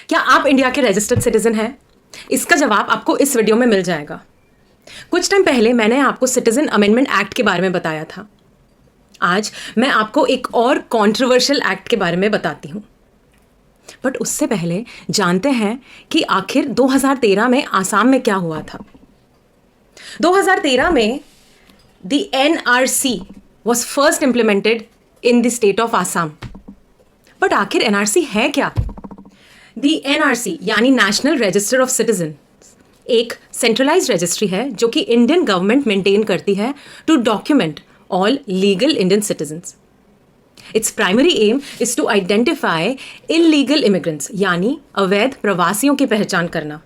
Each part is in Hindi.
क्या आप इंडिया के रजिस्टर्ड सिटीजन हैं? इसका जवाब आपको इस वीडियो में मिल जाएगा। कुछ टाइम पहले मैंने आपको सिटीजन अमेंडमेंट एक्ट के बारे में बताया था। आज मैं आपको एक और कंट्रोवर्शियल एक्ट के बारे में बताती हूँ। बट उससे पहले जानते हैं कि आखिर 2013 में आसाम में क्या हुआ था। 2013 में the NRC was first implemented in the state of Assam. But आखिर एनआरसी है क्या? दी एनआरसी यानी नेशनल रजिस्टर ऑफ सिटीजन एक सेंट्रलाइज्ड रजिस्ट्री है जो कि इंडियन गवर्नमेंट मेंटेन करती है to document all legal Indian citizens. Its primary aim is to identify illegal immigrants यानी अवैध प्रवासियों की पहचान करना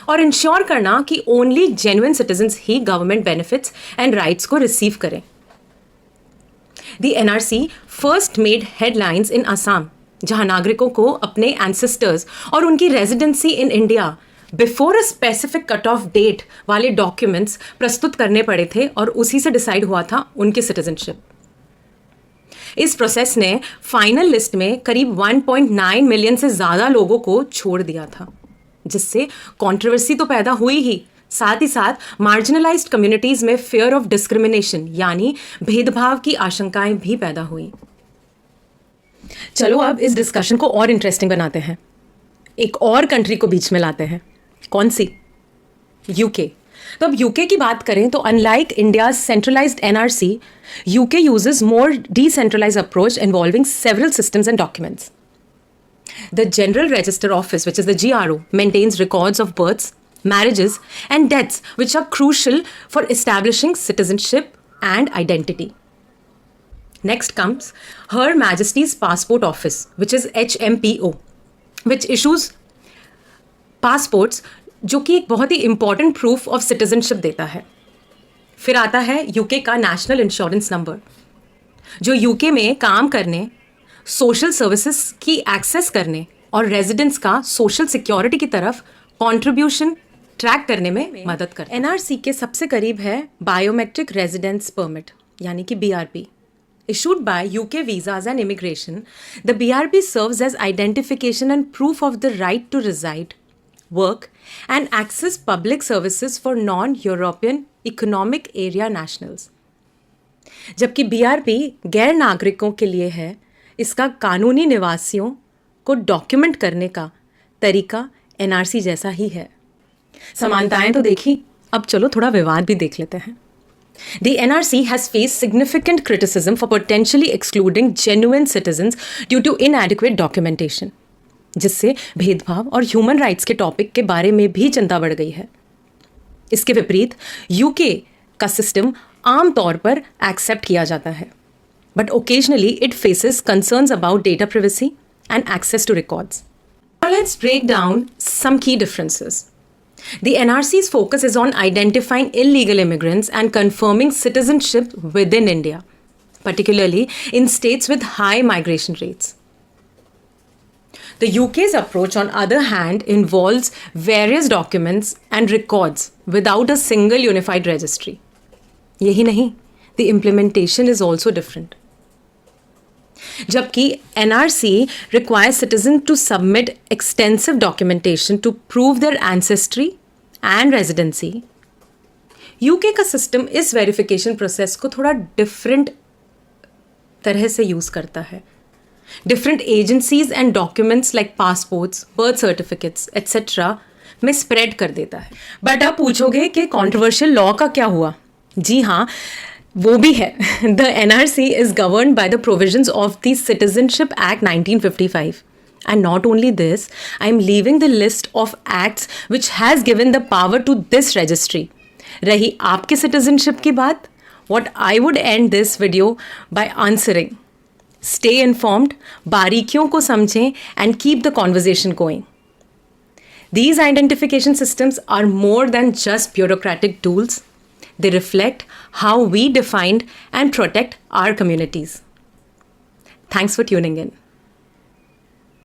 और इंश्योर करना कि ओनली जेन्युइन सिटीजन्स ही गवर्नमेंट बेनिफिट्स एंड राइट्स को रिसीव करें। The NRC first made headlines in Assam, जहां नागरिकों को अपने एंसेस्टर्स और उनकी residency in India before a specific cut off date वाले डॉक्यूमेंट्स प्रस्तुत करने पड़े थे और उसी से डिसाइड हुआ था उनकी सिटीजनशिप। इस प्रोसेस ने फाइनल लिस्ट में करीब 1.9 मिलियन से ज़्यादा लोगों को छोड़ दिया था, जिससे कंट्रोवर्सी तो पैदा हुई ही, साथ ही साथ मार्जिनलाइज्ड कम्युनिटीज़ में फियर ऑफ डिस्क्रिमिनेशन यानी भेदभाव की आशंकाएं भी पैदा हुई। चलो अब इस डिस्कशन को और इंटरेस्टिंग बनाते हैं। एक और कंट्री को बीच में लाते हैं। कौन सी? यूके। तो अब यूके की बात करें तो unlike India centralized NRC, UK uses more decentralized approach involving several systems and documents. The General Register Office, which is the GRO, maintains records of births, marriages, and deaths, which are crucial for establishing citizenship and identity. Next comes Her Majesty's Passport Office, which is HMPO, which issues passports, जो कि एक बहुत ही important proof of citizenship देता है। फिर आता है यूके का नेशनल इंश्योरेंस नंबर, जो यूके में काम करने, सोशल सर्विसेज की एक्सेस करने और रेजिडेंट्स का सोशल सिक्योरिटी की तरफ कंट्रीब्यूशन ट्रैक करने में मदद करता है। एनआरसी के सबसे करीब है बायोमेट्रिक रेजिडेंस परमिट यानी कि BRP, issued by UK Visas and Immigration. The BRP serves as identification and proof of the right to reside, work and access public services for non-European Economic Area nationals. जबकि BRP गैर नागरिकों के लिए है, इसका कानूनी निवासियों को डॉक्यूमेंट करने का तरीका एनआरसी जैसा ही है। समानताएं तो देखी, अब चलो थोड़ा विवाद भी देख लेते हैं। The NRC has faced significant criticism for potentially excluding genuine citizens due to inadequate documentation, जिससे भेदभाव और ह्यूमन राइट्स के टॉपिक के बारे में भी चिंता बढ़ गई है। इसके विपरीत यूके का सिस्टम आमतौर पर एक्सेप्ट किया जाता है, but occasionally it faces concerns about data privacy and access to records. Now let's break down some key differences. The NRC's focus is on identifying illegal immigrants and confirming citizenship within India, particularly in states with high migration rates. The UK's approach, on other hand, involves various documents and records without a single unified registry. यही नहीं, the implementation is also different. जबकि NRC requires citizens to submit extensive documentation to prove their ancestry and residency, UK का सिस्टम इस वेरिफिकेशन प्रोसेस को थोड़ा डिफरेंट तरह से यूज़ करता है। Different agencies and documents like passports, birth certificates etcetera में स्प्रेड कर देता है। बट आप पूछोगे कि कॉन्ट्रोवर्शियल लॉ का क्या हुआ? जी हाँ, वो भी है। The NRC is governed by the provisions of the citizenship act 1955. And not only this, I am leaving the list of acts which has given the power to this registry. रही आपके citizenship की बात, what I would end this video by answering. Stay informed, बारीकियों को समझें and keep the conversation going. These identification systems are more than just bureaucratic tools. They reflect how we define and protect our communities. Thanks for tuning in.